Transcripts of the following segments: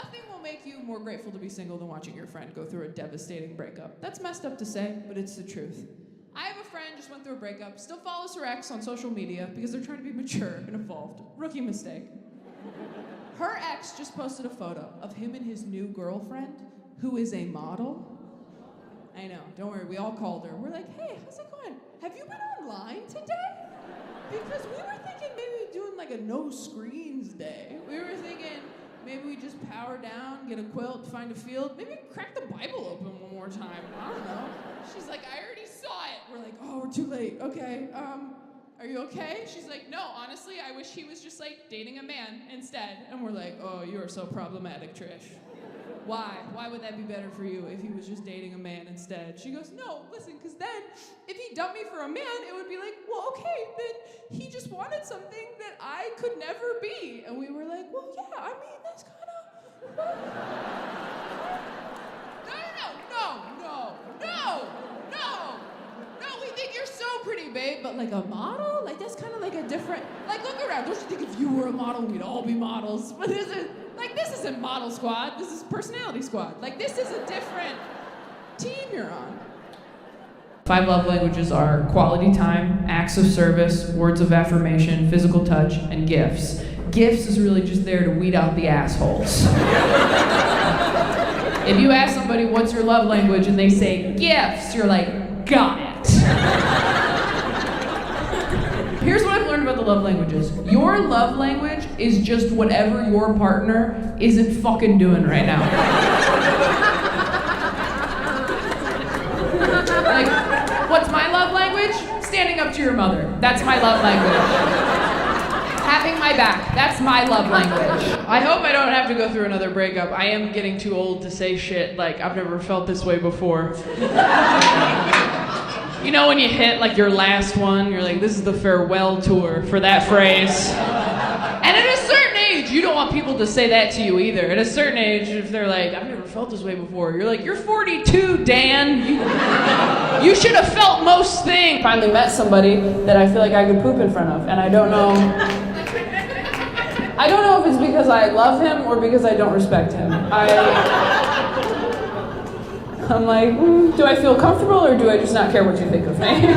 Nothing will make you more grateful to be single than watching your friend go through a devastating breakup. That's messed up to say, but it's the truth. I have a friend just went through a breakup, still follows her ex on social media because they're trying to be mature and evolved. Rookie mistake. Her ex just posted a photo of him and his new girlfriend, who is a model. I know, don't worry, we all called her. We're like, hey, how's it going? Have you been online today? Because we were thinking maybe doing like a no screens day. We were thinking maybe we just power down, get a quilt, find a field, maybe crack the Bible open one more time. I don't know. She's like, I already saw it. We're like, oh, we're too late. Okay, are you okay? She's like, no, honestly, I wish he was just like dating a man instead. And we're like, oh, you are so problematic, Trish. Why? Why would that be better for you if he was just dating a man instead? She goes, no, listen, because then if he dumped me for a man, it would be like, well, okay, then he just wanted something that I could never be. And we were like, well, yeah, I mean, that's kind of... No, we think you're so pretty, babe, but like a model? Like, that's kind of like a different... Like, look around. Don't you think if you were a model, we'd all be models? But this isn't Model Squad. This is Personality Squad. Like, this is a different team you're on. 5 love languages are quality time, acts of service, words of affirmation, physical touch, and gifts. Gifts is really just there to weed out the assholes. If you ask somebody, what's your love language, and they say gifts, you're like, got it. Here's what I've learned about the love languages. Your love language is just whatever your partner isn't fucking doing right now. Like, what's my love language? Standing up to your mother. That's my love language. Having my back. That's my love language. I hope I don't have to go through another breakup. I am getting too old to say shit like I've never felt this way before. You know when you hit like your last one, you're like, this is the farewell tour for that phrase. And at a certain age, you don't want people to say that to you either. At a certain age, if they're like, I've never felt this way before, you're like, you're 42, Dan. You should have felt most things. Finally met somebody that I feel like I could poop in front of, and I don't know if it's because I love him or because I don't respect him. I'm like, do I feel comfortable or do I just not care what you think of me?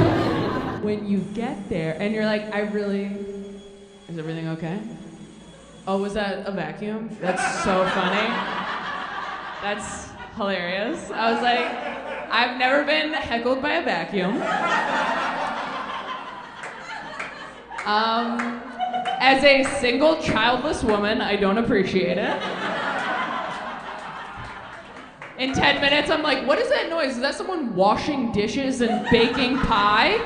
When you get there and you're like, is everything okay? Oh, was that a vacuum? That's so funny. That's hilarious. I was like, I've never been heckled by a vacuum. As a single, childless woman, I don't appreciate it. In 10 minutes, I'm like, what is that noise? Is that someone washing dishes and baking pie?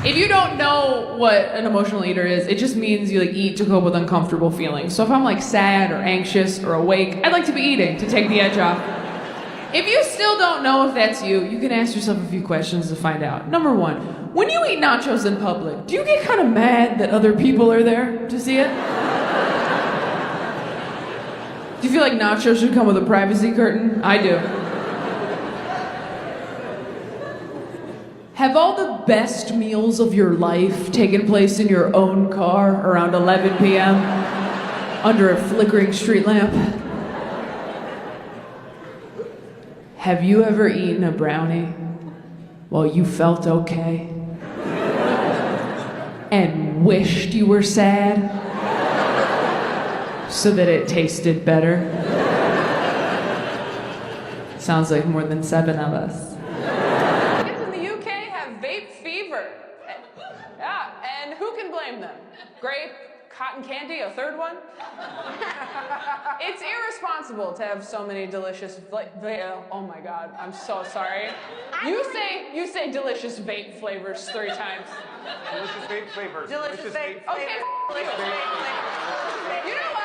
If you don't know what an emotional eater is, it just means you like eat to cope with uncomfortable feelings. So if I'm like sad or anxious or awake, I'd like to be eating to take the edge off. If you still don't know if that's you, you can ask yourself a few questions to find out. Number 1, when you eat nachos in public, do you get kind of mad that other people are there to see it? Do you feel like nachos should come with a privacy curtain? I do. Have all the best meals of your life taken place in your own car around 11 p.m. under a flickering street lamp? Have you ever eaten a brownie while you felt okay and wished you were sad so that it tasted better? Sounds like more than 7 of us. Kids in the UK have vape fever. Yeah, and who can blame them? Grape, cotton candy, a third one? It's irresponsible to have so many delicious oh my God, I'm so sorry. You say delicious vape flavors 3 times. Delicious vape flavors. Delicious vape flavors. Okay, Delicious vape flavors. you know what?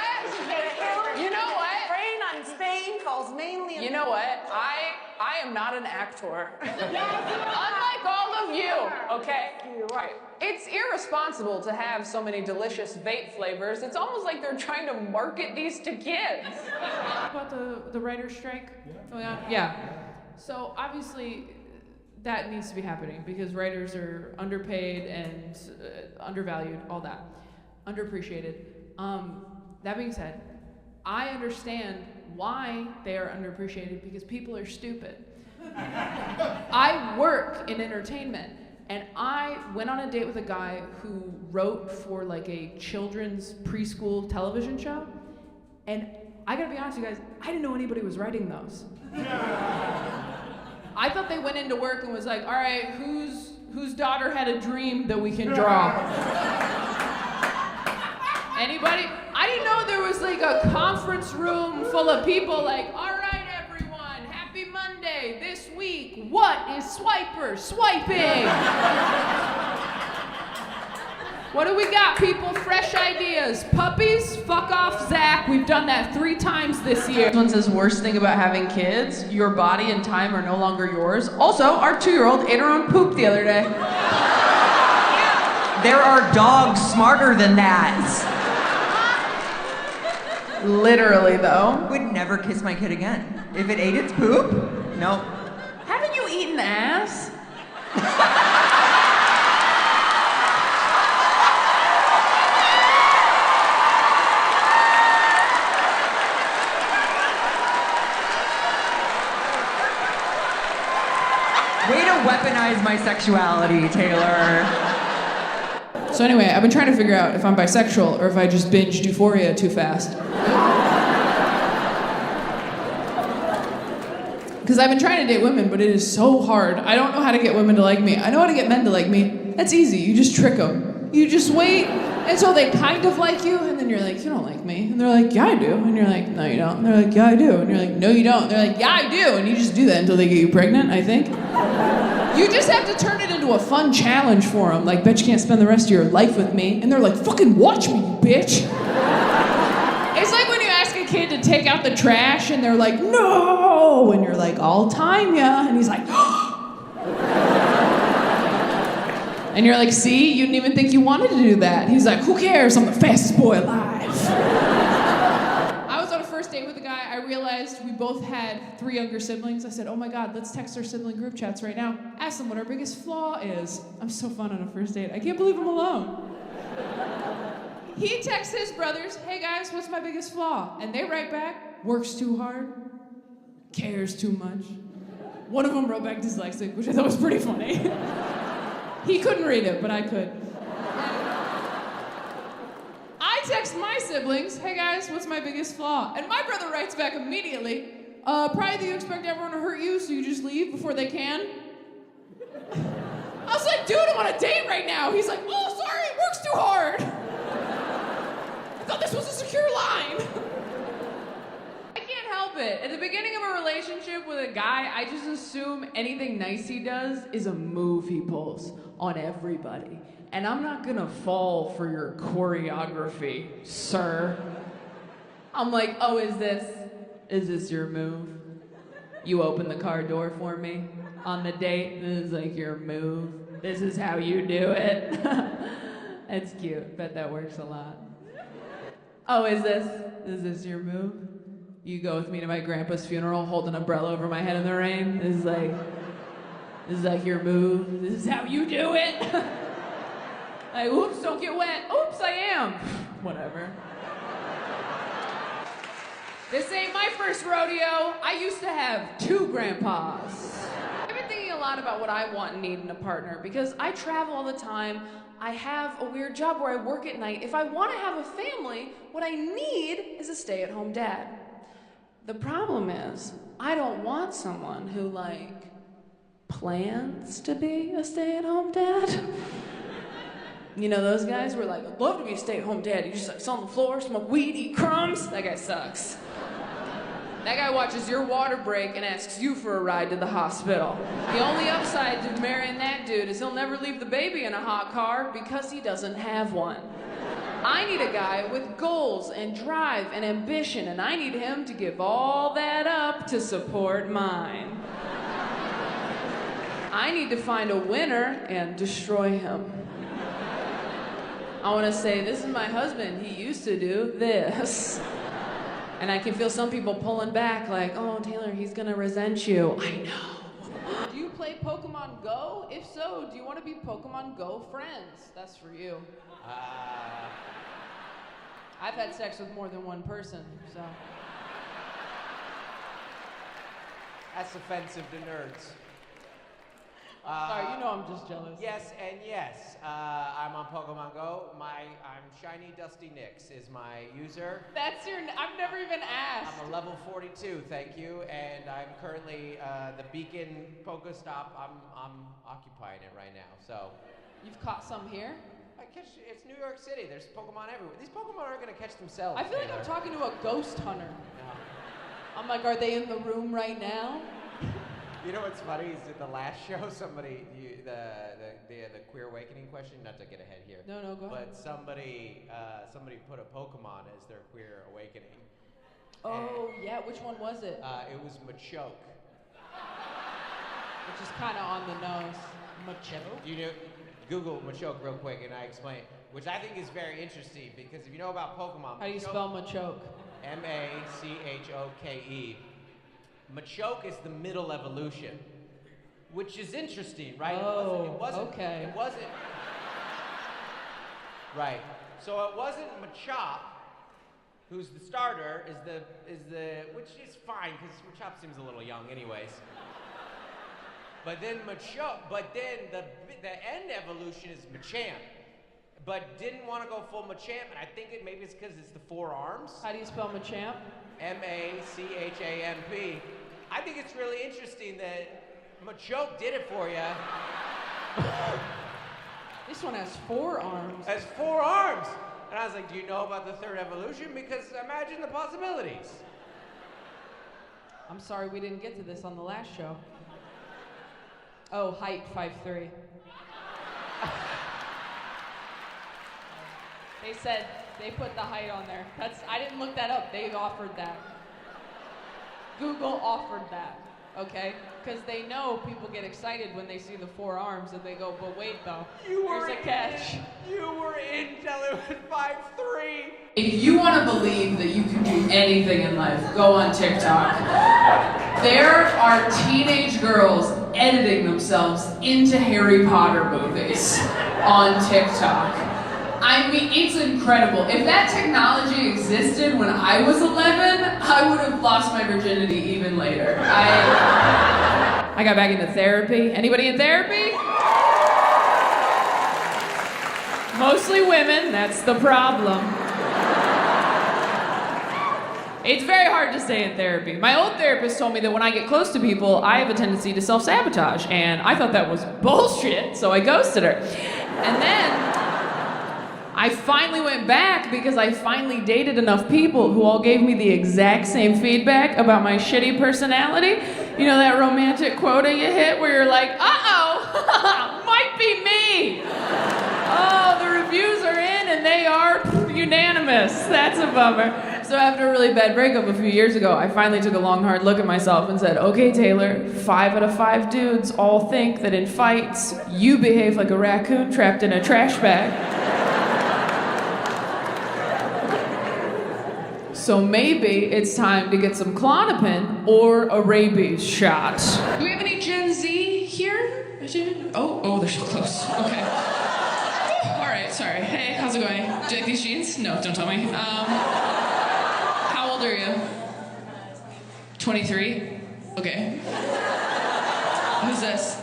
You know what? Rain on Spain falls mainly in... You know what? I am not an actor. Unlike all of you, okay? You're right. It's irresponsible to have so many delicious vape flavors. It's almost like they're trying to market these to kids. About the writer's strike going on? Yeah. So obviously that needs to be happening because writers are underpaid and undervalued, all that. Underappreciated. That being said, I understand why they are underappreciated because people are stupid. I work in entertainment, and I went on a date with a guy who wrote for like a children's preschool television show, and I gotta be honest with you guys, I didn't know anybody was writing those. I thought they went into work and was like, all right, whose daughter had a dream that we can draw? Anybody? I didn't know there was like a conference room full of people like, all right, everyone, happy Monday. This week, what is Swiper swiping? What do we got, people? Fresh ideas. Puppies? Fuck off, Zach. We've done that 3 times this year. Someone says, worst thing about having kids, your body and time are no longer yours. Also, our 2-year-old ate her own poop the other day. There are dogs smarter than that. Literally, though. Would never kiss my kid again. If it ate its poop, no. Haven't you eaten ass? Way to weaponize my sexuality, Taylor. So anyway, I've been trying to figure out if I'm bisexual or if I just binged Euphoria too fast. Because I've been trying to date women, but it is so hard. I don't know how to get women to like me. I know how to get men to like me. That's easy. You just trick them. You just wait until they kind of like you, and then you're like, you don't like me. And they're like, yeah, I do. And you're like, no, you don't. And they're like, yeah, I do. And you're like, no, you don't. And they're like, yeah, I do. And you just do that until they get you pregnant, I think. You just have to turn it into a fun challenge for them. Like, bet you can't spend the rest of your life with me. And they're like, fucking watch me, you bitch. It's like when you ask a kid to take out the trash and they're like, no. And you're like, I'll time ya. And he's like, and you're like, see, you didn't even think you wanted to do that. He's like, who cares? I'm the fastest boy alive. I was on a first date with a guy. I realized we both had 3 younger siblings. I said, oh my God, let's text our sibling group chats right now. Ask them what our biggest flaw is. I'm so fun on a first date. I can't believe I'm alone. He texts his brothers, hey guys, what's my biggest flaw? And they write back, works too hard, cares too much. One of them wrote back dyslexic, which I thought was pretty funny. He couldn't read it, but I could. I text my siblings, hey guys, what's my biggest flaw? And my brother writes back immediately, probably that you expect everyone to hurt you, so you just leave before they can. I was like, dude, I'm on a date right now. He's like, oh, sorry, it works too hard. I thought this was a secure line. I can't help it. At the beginning of a relationship with a guy, I just assume anything nice he does is a move he pulls on everybody. And I'm not gonna fall for your choreography, sir. I'm like, oh, is this your move? You open the car door for me on the date? This is like your move? This is how you do it? That's cute. Bet that works a lot. Oh, is this your move? You go with me to my grandpa's funeral, hold an umbrella over my head in the rain? This is like your move? This is how you do it? Like, oops, don't get wet. Oops, I am. Whatever. This ain't my first rodeo. I used to have 2 grandpas. I've been thinking a lot about what I want and need in a partner because I travel all the time. I have a weird job where I work at night. If I want to have a family, what I need is a stay-at-home dad. The problem is, I don't want someone who, like, plans to be a stay-at-home dad. You know those guys who are like, I'd love to be a stay-at-home dad. You just like sit on the floor, smoke weed, eat crumbs. That guy sucks. That guy watches your water break and asks you for a ride to the hospital. The only upside to marrying that dude is he'll never leave the baby in a hot car because he doesn't have one. I need a guy with goals and drive and ambition, and I need him to give all that up to support mine. I need to find a winner and destroy him. I want to say, this is my husband. He used to do this. And I can feel some people pulling back like, oh, Taylor, he's gonna resent you. I know. Do you play Pokemon Go? If so, do you want to be Pokemon Go friends? That's for you. I've had sex with more than one person, so. That's offensive to nerds. Sorry, you know I'm just jealous. Yes and yes. I'm on Pokemon Go. I'm Shiny Dusty Nix is my user. That's your. I've never even asked. I'm a level 42, thank you, and I'm currently the Beacon Pokestop. I'm occupying it right now. So. You've caught some here? It's New York City. There's Pokemon everywhere. These Pokemon aren't gonna catch themselves. I feel like I'm talking to a ghost hunter. No. I'm like, are they in the room right now? You know what's funny is at the last show, somebody, the queer awakening question, not to get ahead here. No, go ahead. But somebody put a Pokemon as their queer awakening. Oh, yeah, which one was it? It was Machoke. Which is kind of on the nose. Machoke? You know, Google Machoke real quick and I explain, which I think is very interesting because if you know about Pokemon. How do you spell Machoke? Machoke. Machoke is the middle evolution, which is interesting, right? Oh, it wasn't. okay. It wasn't. Right. So it wasn't Machop, who's the starter, is the which is fine because Machop seems a little young, anyways. But then the end evolution is Machamp, but didn't want to go full Machamp, and I think maybe it's because it's the 4 arms. How do you spell Machamp? Machamp. I think it's really interesting that Machoke did it for you. This one has 4 arms. Has 4 arms. And I was like, do you know about the 3rd evolution? Because imagine the possibilities. I'm sorry we didn't get to this on the last show. Oh, height 5'3". They said, they put the height on there. I didn't look that up, they offered that. Google offered that, okay? Because they know people get excited when they see the 4 arms and they go, but wait though, there's a catch. You were in till it was 5'3". If you want to believe that you can do anything in life, go on TikTok. There are teenage girls editing themselves into Harry Potter movies on TikTok. I mean, it's incredible. If that technology existed when I was 11, I would have lost my virginity even later. I got back into therapy. Anybody in therapy? Mostly women, that's the problem. It's very hard to stay in therapy. My old therapist told me that when I get close to people, I have a tendency to self-sabotage, and I thought that was bullshit, so I ghosted her. And then I finally went back because I finally dated enough people who all gave me the exact same feedback about my shitty personality. You know that romantic quota you hit where you're like, uh-oh, might be me. Oh, the reviews are in and they are unanimous. That's a bummer. So after a really bad breakup a few years ago, I finally took a long, hard look at myself and said, okay, Taylor, 5 out of 5 dudes all think that in fights, you behave like a raccoon trapped in a trash bag. So maybe it's time to get some Klonopin or a rabies shot. Do we have any Gen Z here? Oh, they're so close. Okay. All right, sorry. Hey, how's it going? Do you like these jeans? No, don't tell me. How old are you? 23? Okay. Who's this?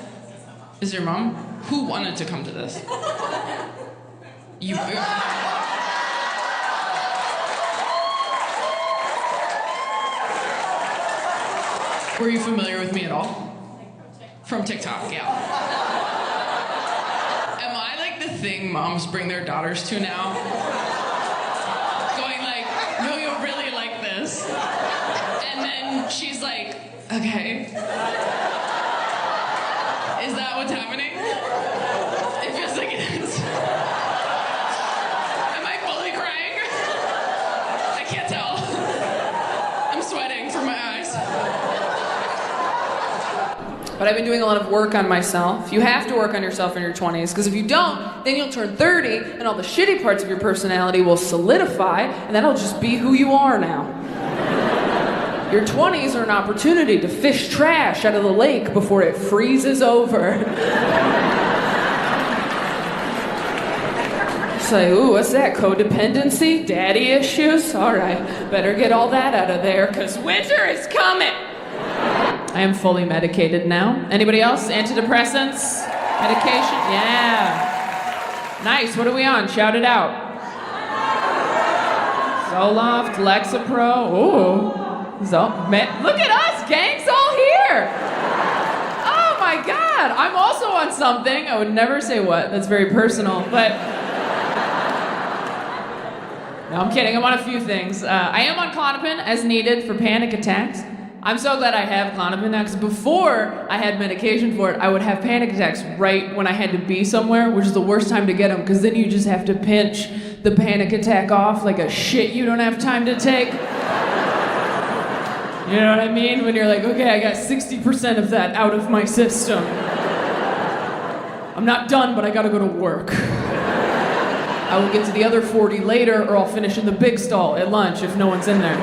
Is your mom? Who wanted to come to this? You. Were you familiar with me at all? From TikTok, yeah. Am I like the thing moms bring their daughters to now? Going like, no, you'll really like this. And then she's like, okay. Is that what's happening? It feels like it is. Am I fully crying? I can't tell. I'm sweating from my eyes. But I've been doing a lot of work on myself. You have to work on yourself in your 20s, because if you don't, then you'll turn 30, and all the shitty parts of your personality will solidify, and that'll just be who you are now. Your 20s are an opportunity to fish trash out of the lake before it freezes over. It's like, ooh, what's that? Codependency? Daddy issues? All right, better get all that out of there, because winter is coming. I am fully medicated now. Anybody else? Antidepressants? Medication? Yeah. Nice. What are we on? Shout it out. Zoloft, Lexapro. Ooh. Man, look at us, gang's all here. Oh my God. I'm also on something. I would never say what. That's very personal, but. No, I'm kidding. I'm on a few things. I am on Klonopin as needed for panic attacks. I'm so glad I have Klonopin now, because before I had medication for it, I would have panic attacks right when I had to be somewhere, which is the worst time to get them, because then you just have to pinch the panic attack off like a shit you don't have time to take. You know what I mean? When you're like, okay, I got 60% of that out of my system. I'm not done, but I gotta go to work. I will get to the other 40 later, or I'll finish in the big stall at lunch if no one's in there.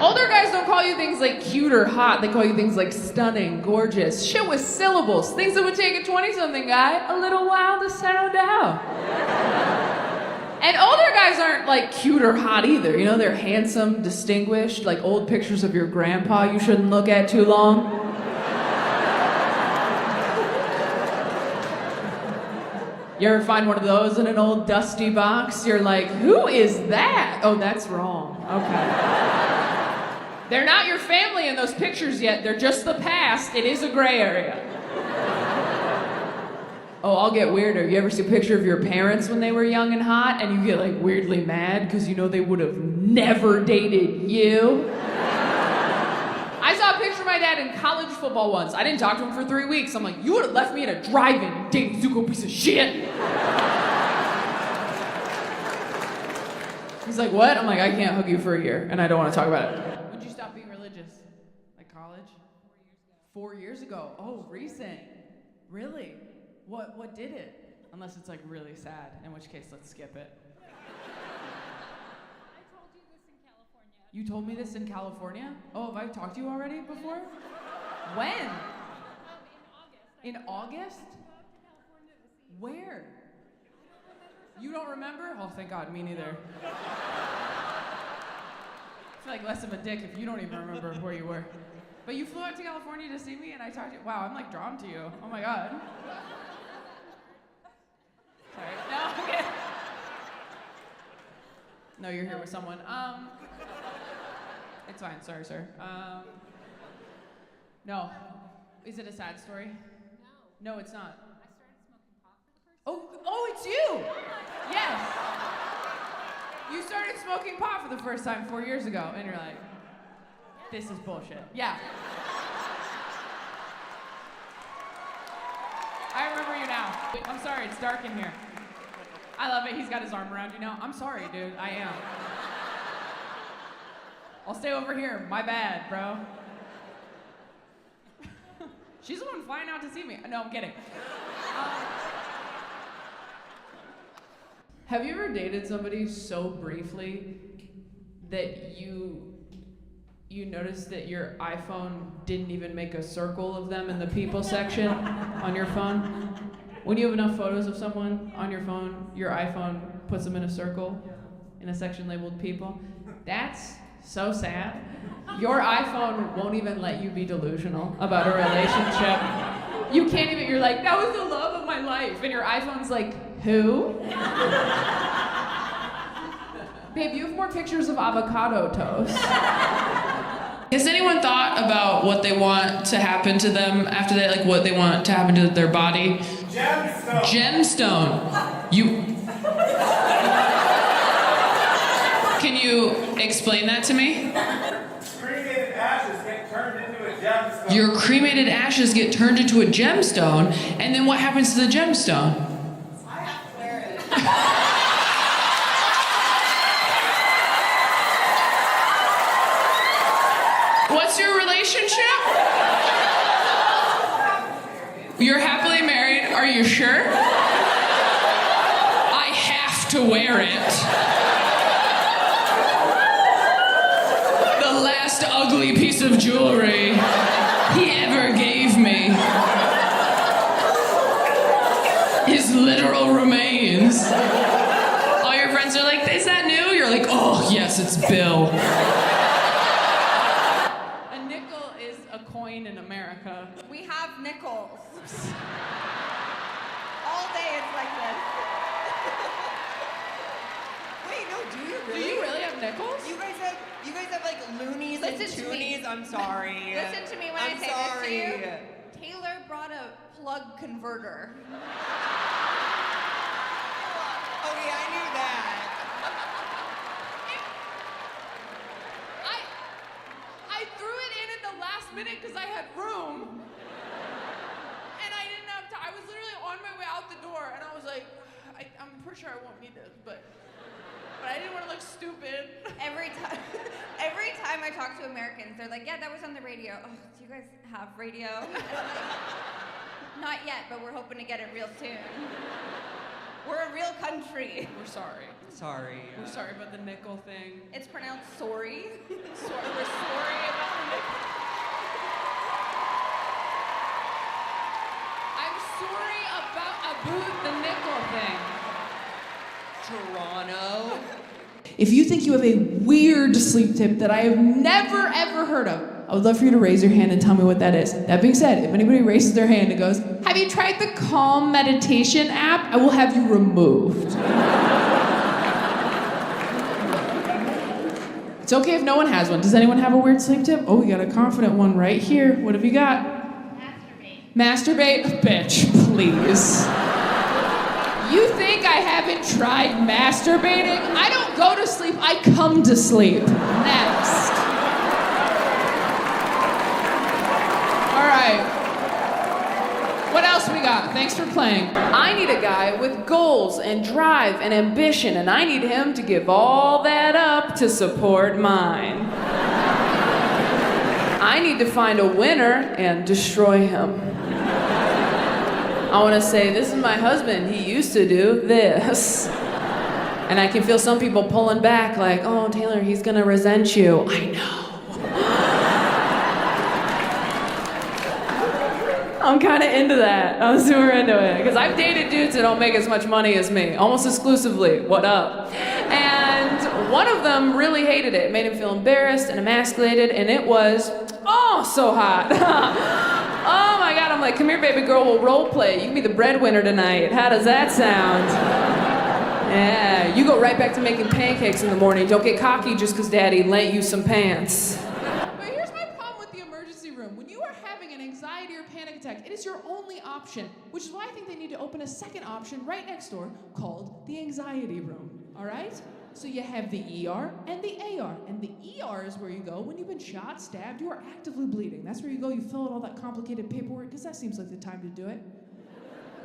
Older guys don't call you things like cute or hot. They call you things like stunning, gorgeous, shit with syllables. Things that would take a 20-something guy a little while to sound out. And older guys aren't like cute or hot either. You know, they're handsome, distinguished, like old pictures of your grandpa you shouldn't look at too long. You ever find one of those in an old dusty box? You're like, who is that? Oh, that's wrong. Okay. They're not your family in those pictures yet. They're just the past. It is a gray area. Oh, I'll get weirder. You ever see a picture of your parents when they were young and hot and you get like weirdly mad because you know they would have never dated you? I saw a picture of my dad in college football once. I didn't talk to him for 3 weeks. I'm like, you would have left me in a drive-in, Dave Zuko piece of shit. He's like, what? I'm like, I can't hug you for a year and I don't want to talk about it. When'd you stop being religious? Like college? 4 years ago. Oh, recent. Really? What did it? Unless it's like really sad, in which case let's skip it. I told you this in California. You told me this in California? Oh, have I talked to you already before? When? In August. In August? I go up to California to see you. Where? I don't remember. You don't remember? Oh, thank God, me neither. I feel like less of a dick if you don't even remember where you were. But you flew out to California to see me and I talked to you. Wow, I'm like drawn to you. Oh my God. Sorry. No, okay. No, you're here with someone. It's fine. Sorry, sir. No. Is it a sad story? No. No, it's not. I started smoking pot for the first time. Oh, it's you! Yes. You started smoking pot for the first time 4 years ago, and you're like, this is bullshit. Yeah. I remember you now. I'm sorry, it's dark in here. I love it. He's got his arm around you now. I'm sorry, dude. I am. I'll stay over here. My bad, bro. She's the one flying out to see me. No, I'm kidding. Have you ever dated somebody so briefly that you noticed that your iPhone didn't even make a circle of them in the people section on your phone? When you have enough photos of someone on your phone, your iPhone puts them in a circle in a section labeled people. That's so sad. Your iPhone won't even let you be delusional about a relationship. You can't even, you're like, that was the love of my life. And your iPhone's like, who? Babe, you have more pictures of avocado toast. Has anyone thought about what they want to happen to them after they, like what they want to happen to their body? Gemstone. Gemstone. Can you explain that to me? Cremated ashes get turned into a gemstone. Your cremated ashes get turned into a gemstone, and then what happens to the gemstone? I have to wear it. What's your relationship? You're happily married. Are you sure? I have to wear it. The last ugly piece of jewelry he ever gave me. His literal remains. like, oh, yes, it's Bill. A nickel is a coin in America. We have nickels. All day it's like this. Wait, no, do you Do you really have nickels? You guys have like loonies Listen and to me. toonies? I'm sorry. Listen to me when I'm I say sorry. this to you. Taylor brought a plug converter. Okay, I knew that. I threw it in at the last minute because I had room. And I didn't have time. I was literally on my way out the door and I was like, I'm pretty sure I won't need this, but I didn't want to look stupid. Every time I talk to Americans, they're like, yeah, that was on the radio. Oh, do you guys have radio? And I'm like, not yet, but we're hoping to get it real soon. We're a real country. We're sorry. Sorry. We're sorry about the nickel thing. It's pronounced sorry. We're sorry about the nickel. I'm sorry about the nickel thing. Toronto. If you think you have a weird sleep tip that I have never ever heard of, I would love for you to raise your hand and tell me what that is. That being said, if anybody raises their hand and goes, have you tried the Calm meditation app? I will have you removed. It's okay if no one has one. Does anyone have a weird sleep tip? Oh, we got a confident one right here. What have you got? Masturbate. Masturbate? Bitch, please. You think I haven't tried masturbating? I don't go to sleep, I come to sleep. Next. All right. What else we got? Thanks for playing. I need a guy with goals and drive and ambition, and I need him to give all that up to support mine. I need to find a winner and destroy him. I want to say, this is my husband. He used to do this. And I can feel some people pulling back like, oh, Taylor, he's going to resent you. I know. I'm kind of into that. I'm super into it. Because I've dated dudes that don't make as much money as me. Almost exclusively. What up? And one of them really hated it. It made him feel embarrassed and emasculated. And it was, oh, so hot. Oh my God, I'm like, come here, baby girl, we'll role play. You can be the breadwinner tonight. How does that sound? Yeah, you go right back to making pancakes in the morning. Don't get cocky just because daddy lent you some pants. But here's my problem with the emergency room. When you are having an anxiety or panic attack, it is your only option, which is why I think they need to open a second option right next door called the anxiety room, all right? So you have the ER and the AR. And the ER is where you go when you've been shot, stabbed, you are actively bleeding. That's where you go, you fill out all that complicated paperwork, because that seems like the time to do it.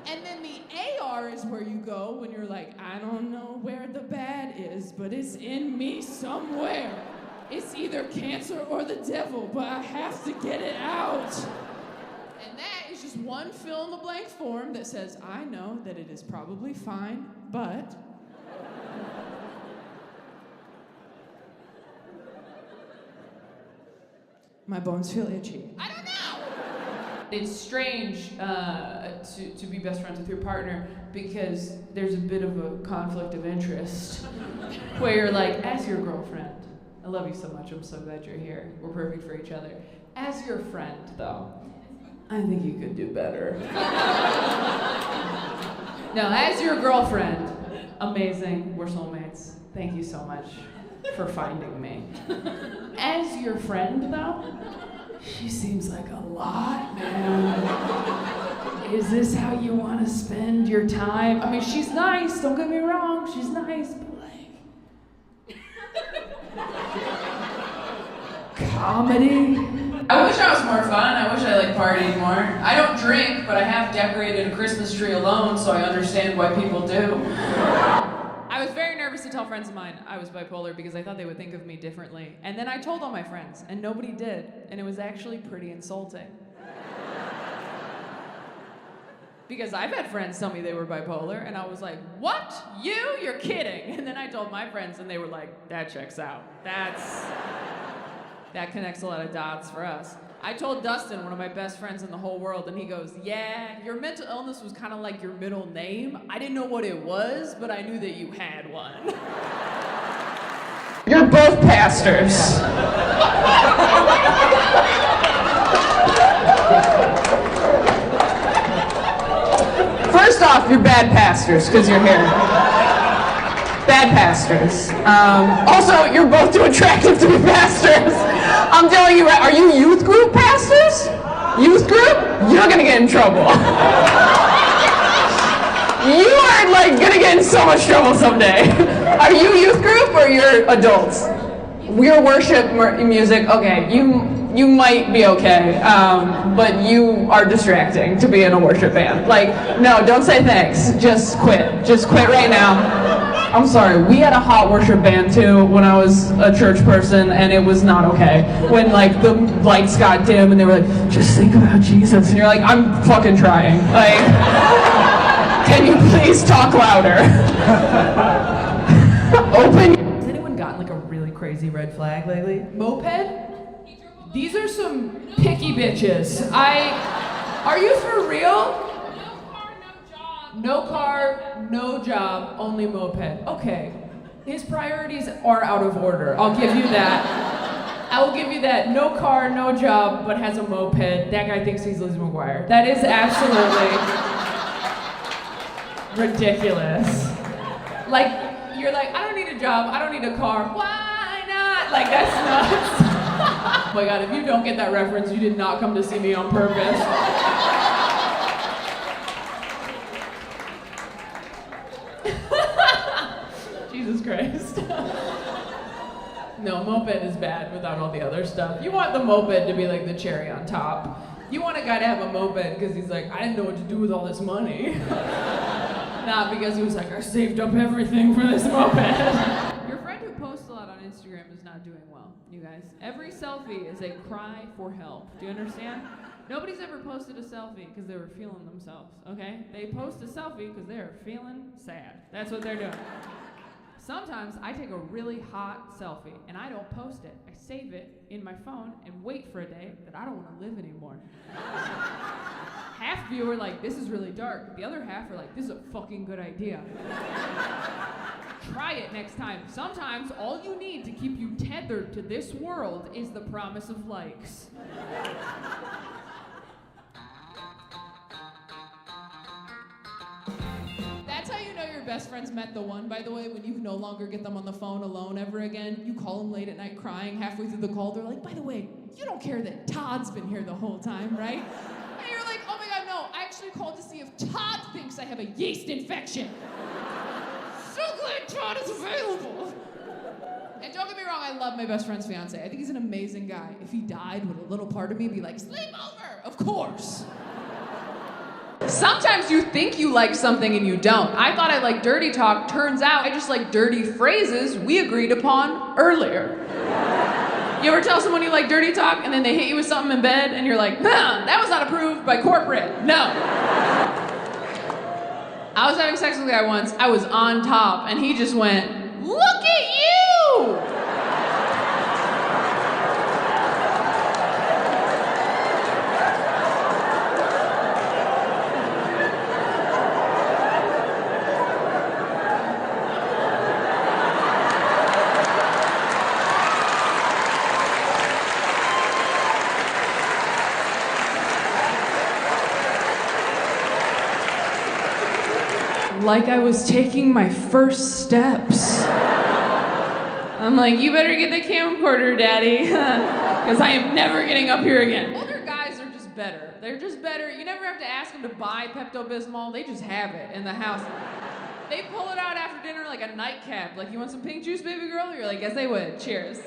And then the AR is where you go when you're like, I don't know where the bad is, but it's in me somewhere. It's either cancer or the devil, but I have to get it out. And that is just one fill-in-the-blank form that says, I know that it is probably fine, but... my bones feel itchy. I don't know! It's strange to be best friends with your partner because there's a bit of a conflict of interest where you're like, as your girlfriend, I love you so much, I'm so glad you're here, we're perfect for each other. As your friend, though, I think you could do better. Now, as your girlfriend, amazing, we're soulmates. Thank you so much for finding me. As your friend, though, she seems like a lot, man. Is this how you want to spend your time? I mean, she's nice, don't get me wrong, she's nice, but like... comedy? I wish I was more fun, I wish I like partied more. I don't drink, but I have decorated a Christmas tree alone, so I understand why people do. I was very nervous to tell friends of mine I was bipolar because I thought they would think of me differently. And then I told all my friends, and nobody did. And it was actually pretty insulting. Because I've had friends tell me they were bipolar, and I was like, what? You? You're kidding. And then I told my friends, and they were like, that checks out. That connects a lot of dots for us. I told Dustin, one of my best friends in the whole world, and he goes, yeah, your mental illness was kind of like your middle name. I didn't know what it was, but I knew that you had one. both pastors. First off, you're bad pastors because you're here. Bad pastors. Also, you're both too attractive to be pastors. I'm telling you, are you youth group pastors? Youth group? You're gonna get in trouble. You are like gonna get in so much trouble someday. Are you youth group or you're adults? We're worship music. Okay, you might be okay, but you are distracting to be in a worship band. Like, no, don't say thanks. Just quit. Just quit right now. I'm sorry, we had a hot worship band too when I was a church person, and it was not okay. When like the lights got dim and they were like, just think about Jesus, and you're like, I'm fucking trying. Like, can you please talk louder? Open. Has anyone gotten like a really crazy red flag lately? Moped? These are some picky bitches. Are you for real? No car, no job, only moped. Okay. His priorities are out of order. I'll give you that. I will give you that. No car, no job, but has a moped. That guy thinks he's Lizzie McGuire. That is absolutely ridiculous. Like, you're like, I don't need a job, I don't need a car. Why not? Like, that's nuts. Oh my God, if you don't get that reference, you did not come to see me on purpose. Jesus Christ. No, moped is bad without all the other stuff. You want the moped to be like the cherry on top. You want a guy to have a moped because he's like, I didn't know what to do with all this money. Not because he was like, I saved up everything for this moped. Your friend who posts a lot on Instagram is not doing well, you guys. Every selfie is a cry for help. Do you understand? Nobody's ever posted a selfie because they were feeling themselves, okay? They post a selfie because they are feeling sad. That's what they're doing. Sometimes I take a really hot selfie and I don't post it. I save it in my phone and wait for a day that I don't want to live anymore. Half of you are like, this is really dark. The other half are like, this is a fucking good idea. Try it next time. Sometimes all you need to keep you tethered to this world is the promise of likes. That's how you know your best friends met the one, by the way, when you no longer get them on the phone alone ever again. You call them late at night crying, halfway through the call, they're like, by the way, you don't care that Todd's been here the whole time, right? And you're like, oh my God, no, I actually called to see if Todd thinks I have a yeast infection. So glad Todd is available. And don't get me wrong, I love my best friend's fiance. I think he's an amazing guy. If he died, would a little part of me be like, sleep over? Of course. Sometimes you think you like something and you don't. I thought I liked dirty talk. Turns out I just like dirty phrases we agreed upon earlier. You ever tell someone you like dirty talk and then they hit you with something in bed and you're like, nah, that was not approved by corporate. No. I was having sex with a guy once. I was on top and he just went, look at you! Like I was taking my first steps. I'm like, you better get the camcorder, daddy, because I am never getting up here again. Older guys are just better. They're just better. You never have to ask them to buy Pepto-Bismol. They just have it in the house. They pull it out after dinner like a nightcap. Like, you want some pink juice, baby girl? You're like, yes, they would. Cheers.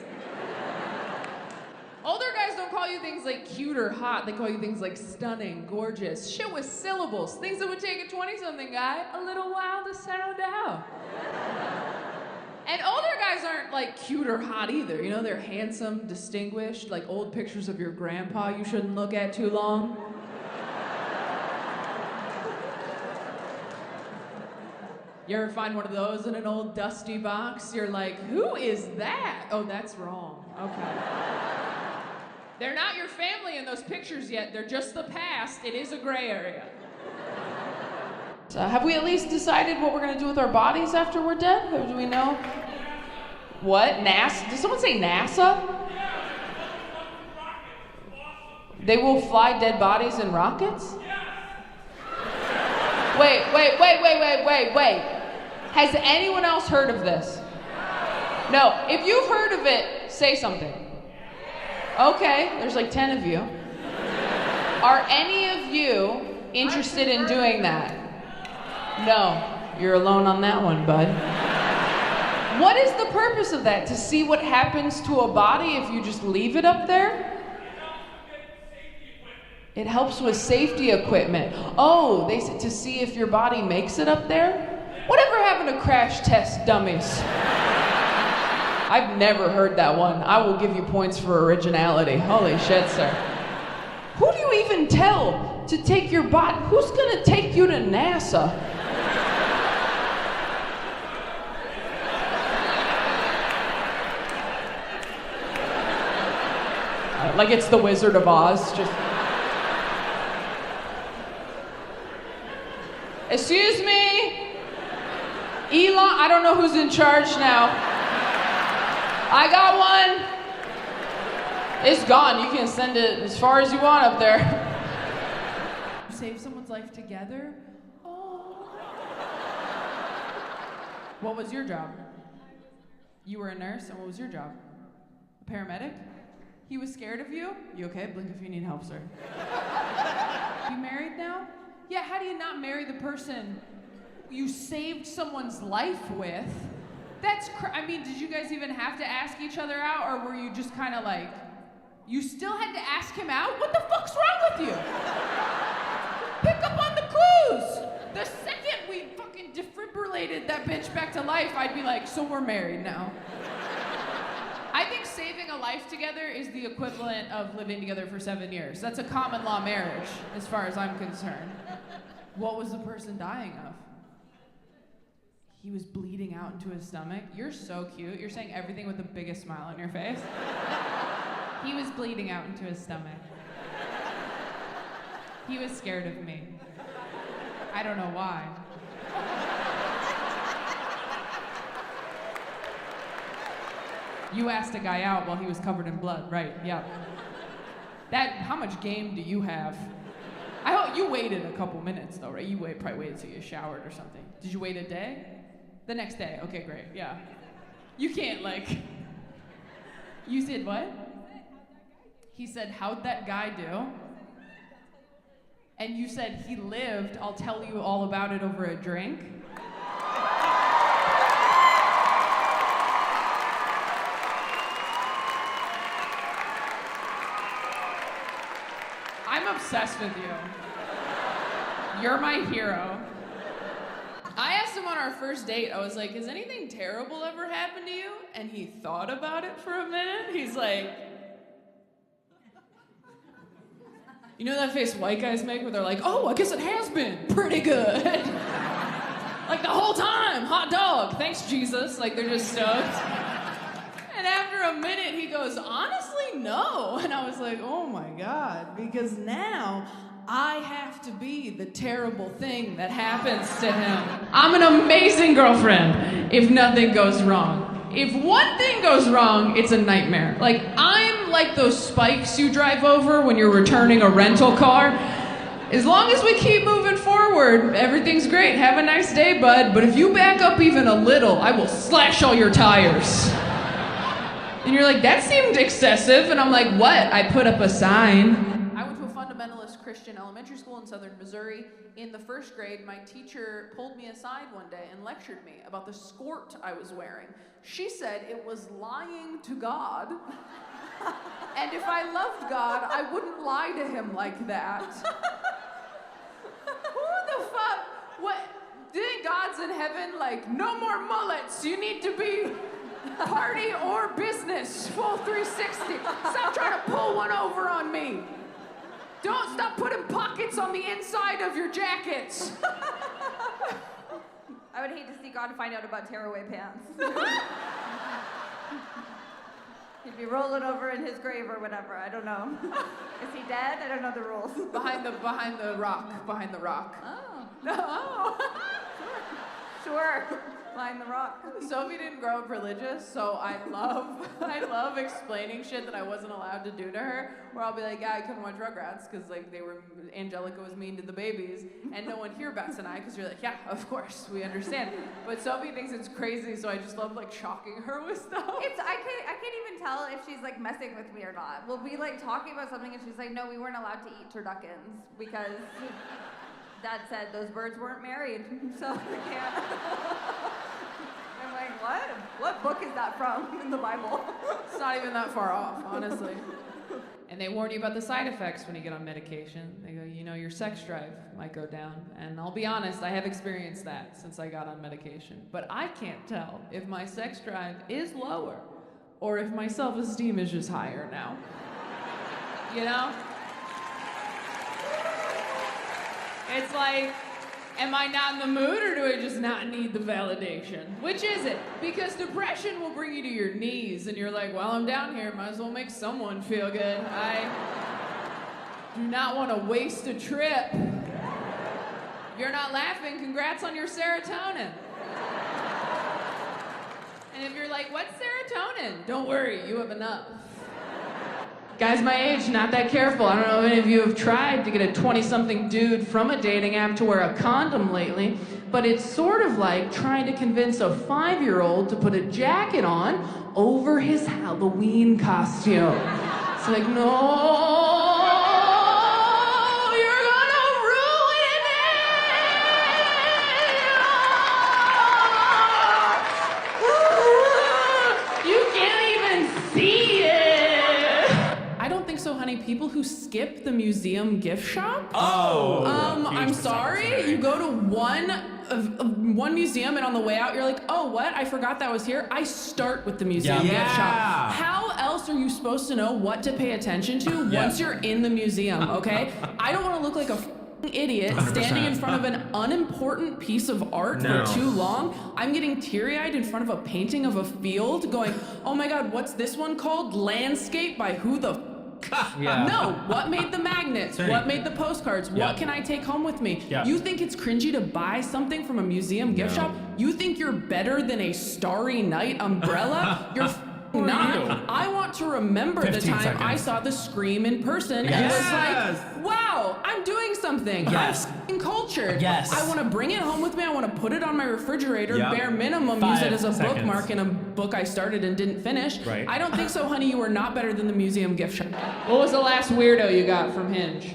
Older guys don't call you things like cute or hot. They call you things like stunning, gorgeous, shit with syllables. Things that would take a 20-something guy a little while to sound out. And older guys aren't like cute or hot either. You know, they're handsome, distinguished, like old pictures of your grandpa you shouldn't look at too long. You ever find one of those in an old dusty box? You're like, who is that? Oh, that's wrong. Okay. They're not your family in those pictures yet. They're just the past. It is a gray area. Have we at least decided what we're going to do with our bodies after we're dead? Or do we know? What? NASA? Did someone say NASA? They will fly dead bodies in rockets? Wait. Has anyone else heard of this? No. If you've heard of it, say something. Okay, there's like 10 of you. Are any of you interested in doing that? No. You're alone on that one, bud. What is the purpose of that? To see what happens to a body if you just leave it up there? It helps with safety equipment. Oh, they said to see if your body makes it up there? Whatever happened to crash test dummies? I've never heard that one. I will give you points for originality. Holy shit, sir. Who do you even tell to take your body? Who's gonna take you to NASA? Like it's the Wizard of Oz, just... Excuse me? Elon, I don't know who's in charge now. I got one. It's gone. You can send it as far as you want up there. Save someone's life together? Oh. What was your job? You were a nurse, and what was your job? A paramedic? He was scared of you? You okay? Blink if you need help, sir. You married now? Yeah, how do you not marry the person you saved someone's life with? That's I mean, did you guys even have to ask each other out, or were you just kind of like, you still had to ask him out? What the fuck's wrong with you? Pick up on the clues. The second we fucking defibrillated that bitch back to life, I'd be like, so we're married now. I think saving a life together is the equivalent of living together for 7 years. That's a common law marriage, as far as I'm concerned. What was the person dying of? He was bleeding out into his stomach. You're so cute. You're saying everything with the biggest smile on your face. He was bleeding out into his stomach. He was scared of me. I don't know why. You asked a guy out while he was covered in blood, right? Yeah. How much game do you have? I hope you waited a couple minutes though, right? You probably waited till you showered or something. Did you wait a day? The next day. Okay, great. Yeah. You can't You said what? He said, how'd that guy do? And you said he lived. I'll tell you all about it over a drink. I'm obsessed with you. You're my hero. I asked him on our first date, I was like, has anything terrible ever happened to you? And he thought about it for a minute. He's like, you know that face white guys make where they're like, oh, I guess it has been pretty good. Like the whole time, hot dog, thanks Jesus. Like they're just stoked. And after a minute, he goes, honestly, no. And I was like, oh my God, because now I have to be the terrible thing that happens to him. I'm an amazing girlfriend if nothing goes wrong. If one thing goes wrong, it's a nightmare. Like, I'm like those spikes you drive over when you're returning a rental car. As long as we keep moving forward, everything's great. Have a nice day, bud. But if you back up even a little, I will slash all your tires. And you're like, that seemed excessive. And I'm like, what? I put up a sign. I went to a fundamentalist Christian elementary school in southern Missouri. In the first grade, my teacher pulled me aside one day and lectured me about the skirt I was wearing. She said it was lying to God. And if I loved God, I wouldn't lie to him like that. Who the fuck? What? Do you think God's in heaven like, no more mullets, you need to be party or business, full 360. Stop trying to pull one over on me. Don't stop putting pockets on the inside of your jackets. I would hate to see God find out about tearaway pants. He'd be rolling over in his grave or whatever. I don't know. Is he dead? I don't know the rules. Behind the rock. Oh. Oh. Sure. Find the rock. Sophie didn't grow up religious, so I love explaining shit that I wasn't allowed to do to her. Where I'll be like, yeah, I couldn't watch Rugrats because like Angelica was mean to the babies, and no one here bats an eye because you're like, yeah, of course, we understand. But Sophie thinks it's crazy, so I just love like shocking her with stuff. I can't even tell if she's like messing with me or not. We'll be like talking about something and she's like, no, we weren't allowed to eat turduckens because Dad said those birds weren't married, so we can't. I'm like, what? What book is that from in the Bible? It's not even that far off, honestly. And they warn you about the side effects when you get on medication. They go, you know, your sex drive might go down. And I'll be honest, I have experienced that since I got on medication. But I can't tell if my sex drive is lower or if my self-esteem is just higher now. You know? It's like, am I not in the mood or do I just not need the validation? Which is it? Because depression will bring you to your knees and you're like, well, I'm down here, might as well make someone feel good. I do not want to waste a trip. If you're not laughing, congrats on your serotonin. And if you're like, what's serotonin? Don't worry, you have enough. Guys my age, not that careful. I don't know if any of you have tried to get a 20-something dude from a dating app to wear a condom lately, but it's sort of like trying to convince a 5-year-old to put a jacket on over his Halloween costume. It's like, no, you're gonna ruin it! You can't even see it! I don't think so, honey. People who skip the museum gift shop. Oh. I'm sorry. You go to one museum and on the way out you're like, oh, what? I forgot that was here. I start with the museum gift shop. How else are you supposed to know what to pay attention to once you're in the museum? Okay. I don't want to look like a idiot 100%. standing in front of an unimportant piece of art for too long. I'm getting teary-eyed in front of a painting of a field going, oh my God, what's this one called? Landscape by who the No, what made the magnets? Same. What made the postcards? What can I take home with me? You think it's cringy to buy something from a museum gift shop? You think you're better than a Starry Night umbrella? You're not. I want to remember the time I saw the Scream in person and was like, wow, I'm doing something. I'm cultured. I want to bring it home with me. I want to put it on my refrigerator, bare minimum, use it as a bookmark in a book I started and didn't finish. I don't think so, honey. You are not better than the museum gift shop. What was the last weirdo you got from Hinge?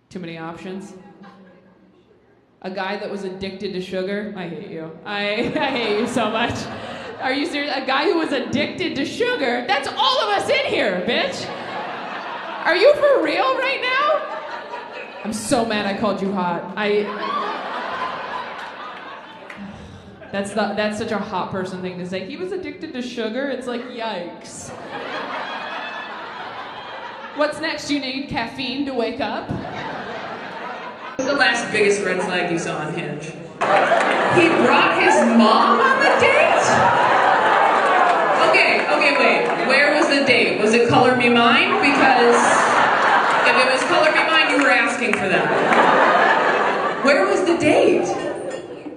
Too many options? A guy that was addicted to sugar? I hate you. I hate you so much. Are you serious? A guy who was addicted to sugar? That's all of us in here, bitch. Are you for real right now? I'm so mad I called you hot. That's such a hot person thing to say. He was addicted to sugar? It's like, yikes. What's next? You need caffeine to wake up? What's the last biggest red flag you saw on Hinge? He brought his mom on the date? Okay, wait. Where was the date? Was it Color Me Mine? Because if it was Color Me Mine, you were asking for that. Where was the date?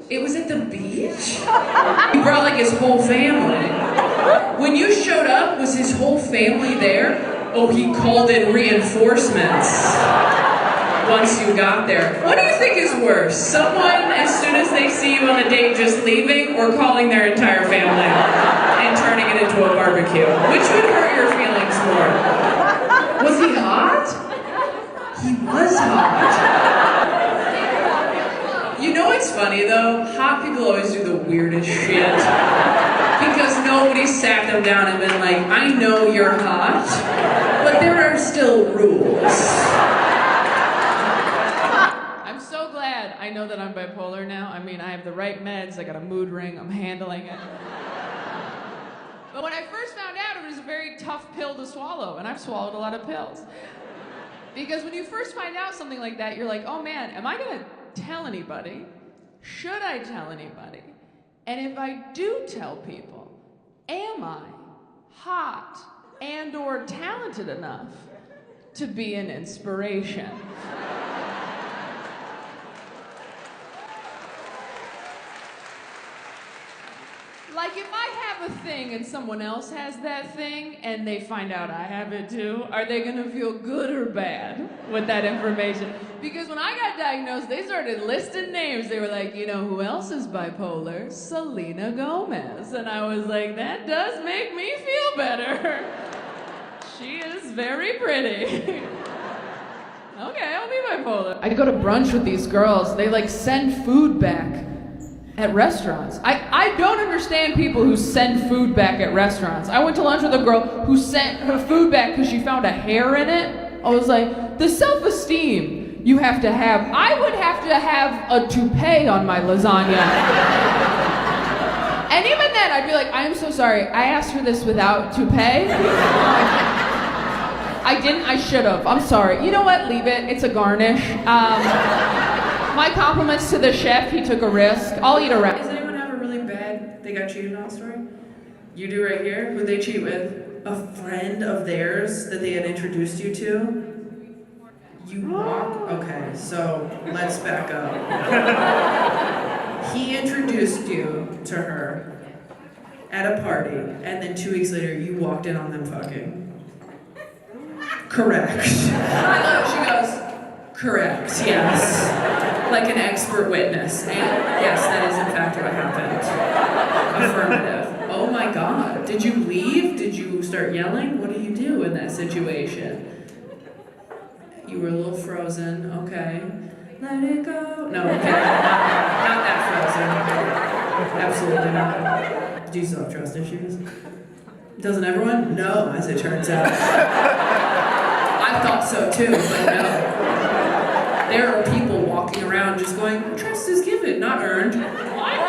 It was at the beach? He brought like his whole family. When you showed up, was his whole family there? Oh, he called in reinforcements. Once you got there. What do you think is worse? Someone, as soon as they see you on a date, just leaving, or calling their entire family and turning it into a barbecue? Which would hurt your feelings more? Was he hot? He was hot. You know what's funny though? Hot people always do the weirdest shit. Because nobody sat them down and been like, I know you're hot, but there are still rules. I know that I'm bipolar now. I mean, I have the right meds, I got a mood ring, I'm handling it. But when I first found out, it was a very tough pill to swallow, and I've swallowed a lot of pills. Because when you first find out something like that, you're like, oh man, am I gonna tell anybody? Should I tell anybody? And if I do tell people, am I hot and or talented enough to be an inspiration? have a thing and someone else has that thing and they find out I have it too, are they gonna feel good or bad with that information? Because when I got diagnosed, they started listing names. They were like, you know who else is bipolar? Selena Gomez. And I was like, that does make me feel better. She is very pretty. Okay, I'll be bipolar. I go to brunch with these girls. They like send food back at restaurants. I don't understand people who send food back at restaurants. I went to lunch with a girl who sent her food back because she found a hair in it. I was like, the self-esteem you have to have. I would have to have a toupee on my lasagna. And even then, I'd be like, I am so sorry. I asked for this without toupee. I didn't, I should have. I'm sorry. You know what? Leave it. It's a garnish. My compliments to the chef. He took a risk. I'll eat a wrap. Does anyone have a really bad they got cheated on story? You do right here? Who'd they cheat with? A friend of theirs that they had introduced you to? You walk? Okay, so let's back up. He introduced you to her at a party, and then 2 weeks later you walked in on them fucking. Correct. She goes, correct, yes. Like an expert witness. And yes, that is in fact what happened. Affirmative. Oh my God. Did you leave? Did you start yelling? What do you do in that situation? You were a little frozen. Okay. Let it go. No, okay. Not that frozen. Absolutely not. Do you still have trust issues? Doesn't everyone? No, as it turns out. I thought so too, but no. There are people walking around just going, trust is given, not earned.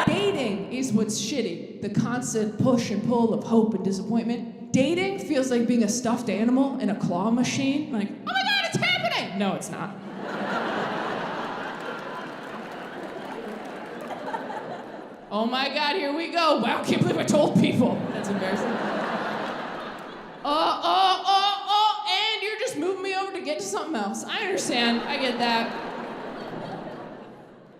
Dating is what's shitty. The constant push and pull of hope and disappointment. Dating feels like being a stuffed animal in a claw machine. Like, oh my God, it's happening! No, it's not. Oh my God, here we go. Wow, I can't believe I told people. That's embarrassing. And you're just moving me over to get to something else. I understand, I get that.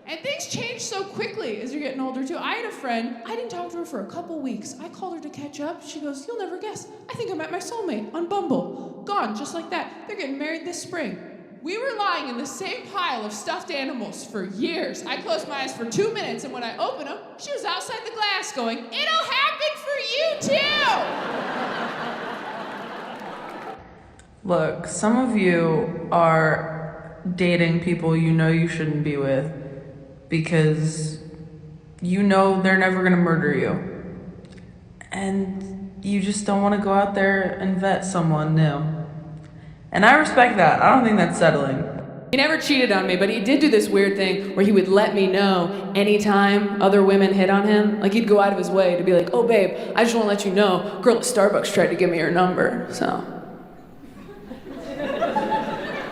And things change so quickly as you're getting older too. I had a friend, I didn't talk to her for a couple weeks. I called her to catch up. She goes, you'll never guess. I think I met my soulmate on Bumble. Gone, just like that. They're getting married this spring. We were lying in the same pile of stuffed animals for years. I closed my eyes for 2 minutes, and when I opened them, she was outside the glass going, it'll happen for you too! Look, some of you are dating people you know you shouldn't be with because you know they're never gonna murder you. And you just don't want to go out there and vet someone new. And I respect that. I don't think that's settling. He never cheated on me, but he did do this weird thing where he would let me know anytime other women hit on him. Like, he'd go out of his way to be like, oh, babe, I just want to let you know, girl at Starbucks tried to give me her number, so.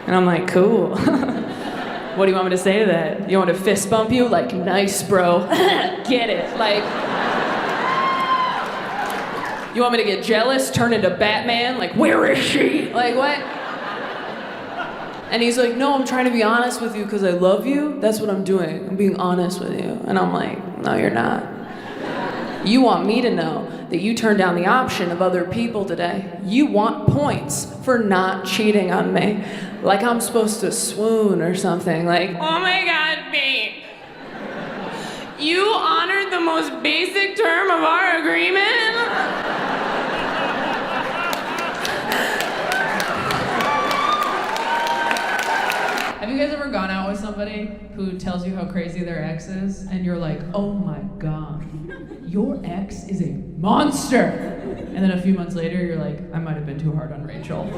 And I'm like, cool. What do you want me to say to that? You want me to fist bump you? Like, nice, bro. Get it. Like, you want me to get jealous, turn into Batman? Like, where is she? Like, what? And he's like, no, I'm trying to be honest with you because I love you. That's what I'm doing. I'm being honest with you. And I'm like, no, you're not. You want me to know that you turned down the option of other people today. You want points for not cheating on me. Like I'm supposed to swoon or something. Like, oh my God, babe. You honored the most basic term of our agreement? Have you guys ever gone out with somebody who tells you how crazy their ex is, and you're like, oh my God, your ex is a monster? And then a few months later, you're like, I might have been too hard on Rachel.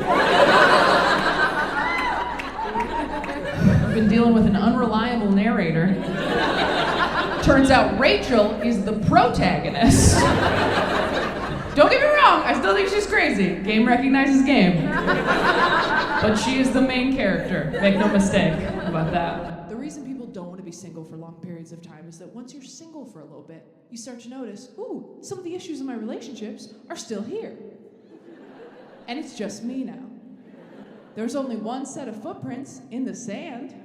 I've been dealing with an unreliable narrator. Turns out Rachel is the protagonist. Don't get me wrong, I still think she's crazy. Game recognizes game. But she is the main character. Make no mistake about that. The reason people don't want to be single for long periods of time is that once you're single for a little bit, you start to notice, ooh, some of the issues in my relationships are still here. And it's just me now. There's only one set of footprints in the sand,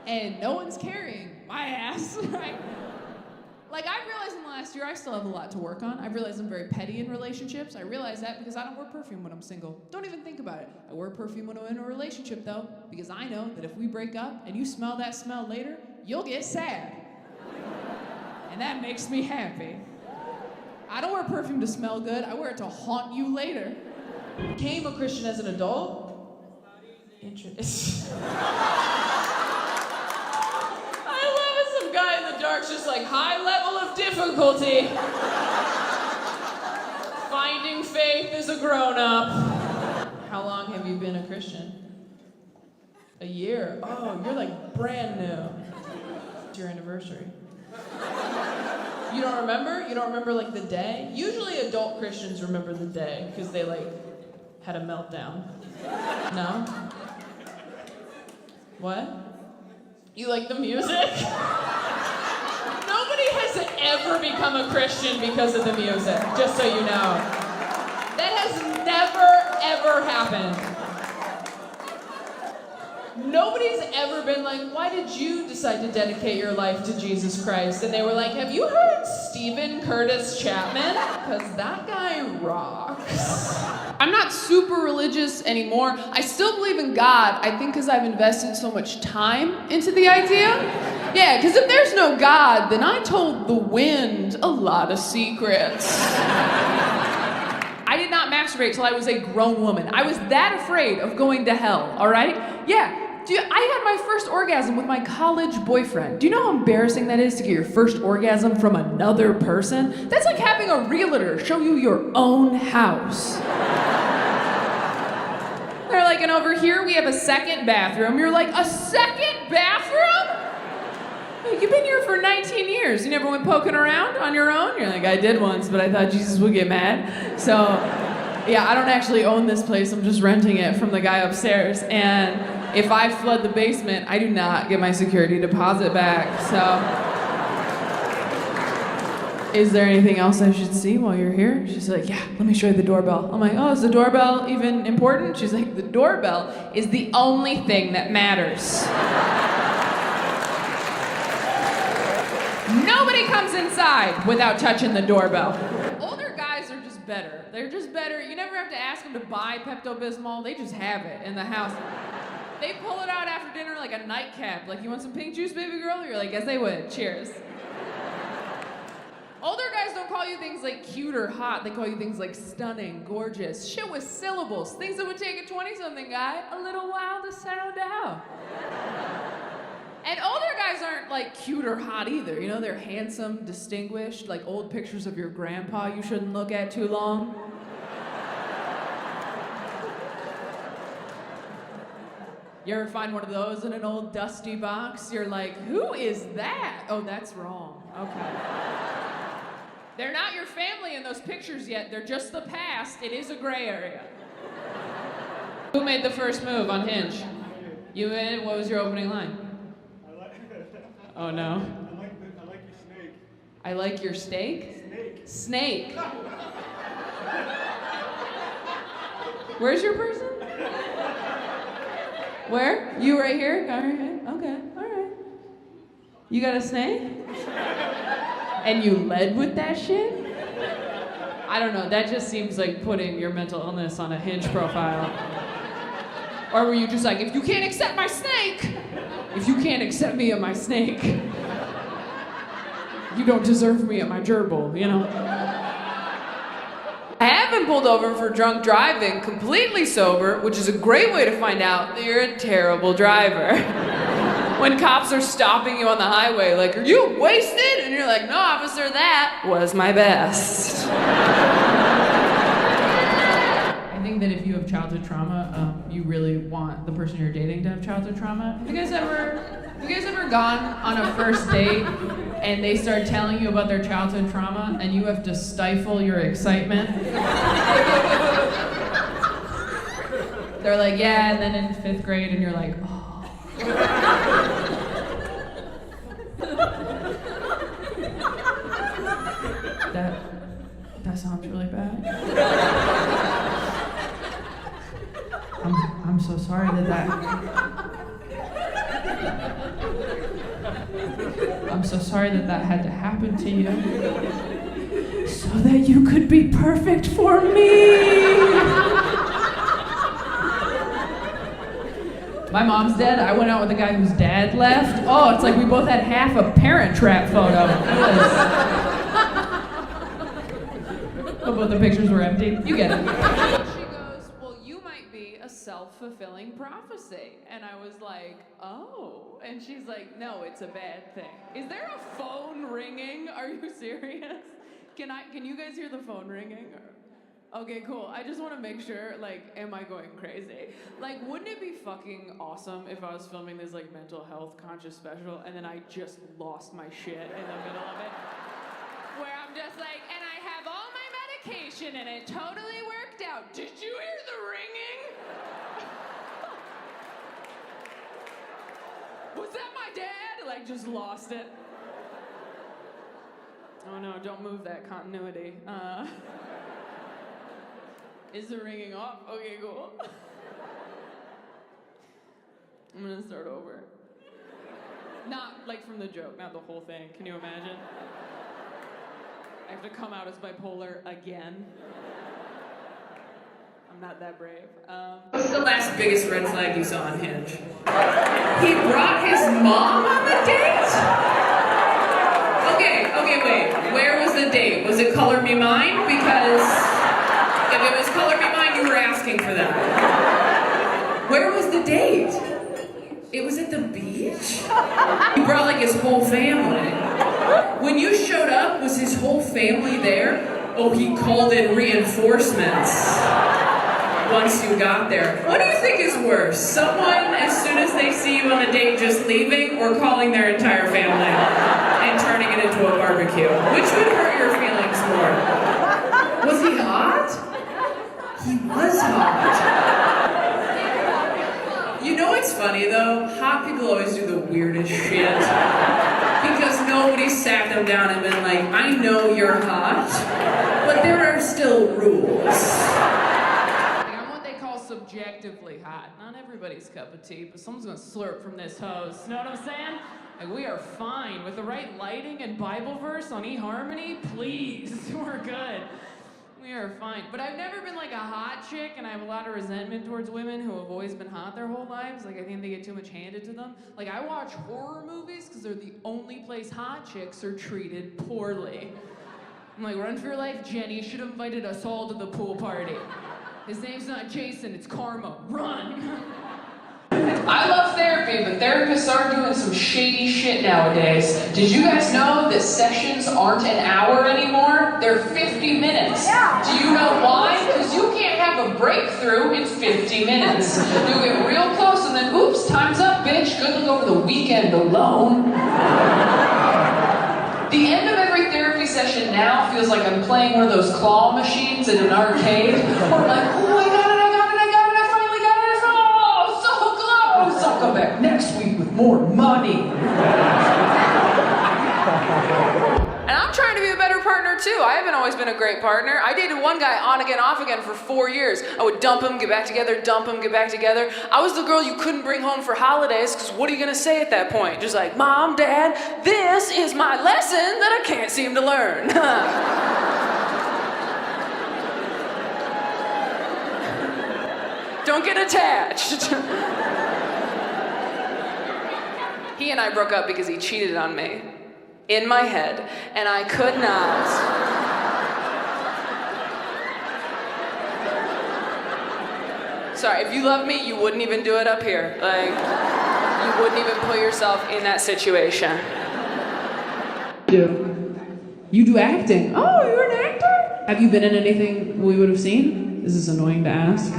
and no one's carrying my ass, right? Like, I've realized in the last last year, I still have a lot to work on. I've realized I'm very petty in relationships. I realize that because I don't wear perfume when I'm single. Don't even think about it. I wear perfume when I'm in a relationship, though, because I know that if we break up and you smell that smell later, you'll get sad. And that makes me happy. I don't wear perfume to smell good. I wear it to haunt you later. Became a Christian as an adult. Interesting. I love it. Some guy in the dark's just like, high level of difficulty. Finding faith as a grown-up. How long have you been a Christian? A year. Oh, you're like brand new. It's your anniversary. You don't remember? You don't remember like the day? Usually adult Christians remember the day because they like had a meltdown. No? What? You like the music? Nobody has ever become a Christian because of the music, just so you know. That has never, ever happened. Nobody's ever been like, why did you decide to dedicate your life to Jesus Christ? And they were like, have you heard Stephen Curtis Chapman? Because that guy rocks. I'm not super religious anymore. I still believe in God, I think because I've invested so much time into the idea. Yeah, because if there's no God, then I told the wind a lot of secrets. I did not masturbate till I was a grown woman. I was that afraid of going to hell, all right? Yeah. I had my first orgasm with my college boyfriend. Do you know how embarrassing that is to get your first orgasm from another person? That's like having a realtor show you your own house. They're like, and over here we have a second bathroom. You're like, a second bathroom? You've been here for 19 years. You never went poking around on your own? You're like, I did once, but I thought Jesus would get mad. So, yeah, I don't actually own this place. I'm just renting it from the guy upstairs. And if I flood the basement, I do not get my security deposit back. So, is there anything else I should see while you're here? She's like, yeah, let me show you the doorbell. I'm like, oh, is the doorbell even important? She's like, the doorbell is the only thing that matters. Nobody comes inside without touching the doorbell. Older guys are just better. They're just better. You never have to ask them to buy Pepto-Bismol. They just have it in the house. They pull it out after dinner like a nightcap. Like, you want some pink juice, baby girl? You're like, yes, they would. Cheers. Older guys don't call you things like cute or hot. They call you things like stunning, gorgeous, shit with syllables. Things that would take a 20-something guy a little while to sound out. And older guys aren't like cute or hot either. You know, they're handsome, distinguished, like old pictures of your grandpa you shouldn't look at too long. You ever find one of those in an old dusty box? You're like, who is that? Oh, that's wrong. Okay. They're not your family in those pictures yet. They're just the past. It is a gray area. Who made the first move on Hinge? You in? What was your opening line? Oh no. I like your snake. I like your steak? Snake. Where's your person? Where? You right here? All right. Okay. All right. You got a snake? And you led with that shit? I don't know. That just seems like putting your mental illness on a Hinge profile. Or were you just like, if you can't accept my snake, if you can't accept me and my snake, you don't deserve me at my gerbil, you know? I have been pulled over for drunk driving, completely sober, which is a great way to find out that you're a terrible driver. When cops are stopping you on the highway, like, are you wasted? And you're like, no, officer, that was my best. I think that if you have childhood trauma, you really want the person you're dating to have childhood trauma. Have you guys ever gone on a first date and they start telling you about their childhood trauma and you have to stifle your excitement? They're like, yeah, and then in 5th grade, and you're like, oh. That sounds really bad. I'm so sorry I'm so sorry that had to happen to you. so that you could be perfect for me. My mom's dead. I went out with a guy whose dad left. Oh, it's like we both had half a Parent Trap photo. But the pictures were empty. You get it. She goes, well, you might be a self-fulfilling prophecy. And I was like, oh. And she's like, no, it's a bad thing. Is there a phone ringing? Are you serious? Can you guys hear the phone ringing? Okay, cool. I just want to make sure, like, am I going crazy? Like, wouldn't it be fucking awesome if I was filming this, like, mental health conscious special and then I just lost my shit in the middle of it? Where I'm just like, and I have all my medication and it totally worked out. Did you hear the ringing? Was that my dad? Like, just lost it. Oh no, don't move that continuity. Is the ringing off? Okay, cool. I'm gonna start over. Not like from the joke, not the whole thing. Can you imagine? I have to come out as bipolar again. I'm not that brave. What's the last biggest red flag you saw on Hinge? He brought his mom on the date? Okay, wait. Where was the date? Was it Color Me Mine? Because if it was Color Me Mine, you were asking for that. Where was the date? It was at the beach? He brought like his whole family. When you showed up, was his whole family there? Oh, he called in reinforcements once you got there. What do you think is worse? Someone, as soon as they see you on a date, just leaving, or calling their entire family and turning it into a barbecue? Which would hurt your feelings more? Was he hot? He was hot. You know what's funny though? Hot people always do the weirdest shit. Because nobody sat them down and been like, I know you're hot, but there are still rules. I'm what they call subjectively hot. Not everybody's cup of tea, but someone's gonna slurp from this hose. You know what I'm saying? Like, we are fine. With the right lighting and Bible verse on eHarmony, please, we're good. We are fine. But I've never been like a hot chick, and I have a lot of resentment towards women who have always been hot their whole lives. Like, I think they get too much handed to them. Like, I watch horror movies because they're the only place hot chicks are treated poorly. I'm like, run for your life, Jenny. You should have invited us all to the pool party. His name's not Jason, it's Karma. Run! I love therapy, but therapists are doing some shady shit nowadays. Did you guys know that sessions aren't an hour anymore? They're 50 minutes. Yeah. Do you know why? Because you can't have a breakthrough in 50 minutes. You'll get real close and then, oops, time's up, bitch. Good luck over the weekend alone. The end of every therapy session now feels like I'm playing one of those claw machines in an arcade. Or like, oh, I got it, I finally got it, oh, so close! I'll come back next week with more money. And I'm trying to be a better partner too. I haven't always been a great partner. I dated one guy on again, off again for 4 years. I would dump him, get back together, dump him, get back together. I was the girl you couldn't bring home for holidays, because what are you gonna say at that point? Just like, Mom, Dad, this is my lesson that I can't seem to learn. Don't get attached. He and I broke up because he cheated on me. In my head, and I could not. Sorry, if you love me, you wouldn't even do it up here. Like, you wouldn't even put yourself in that situation. You do acting. Oh, you're an actor? Have you been in anything we would have seen? This is annoying to ask.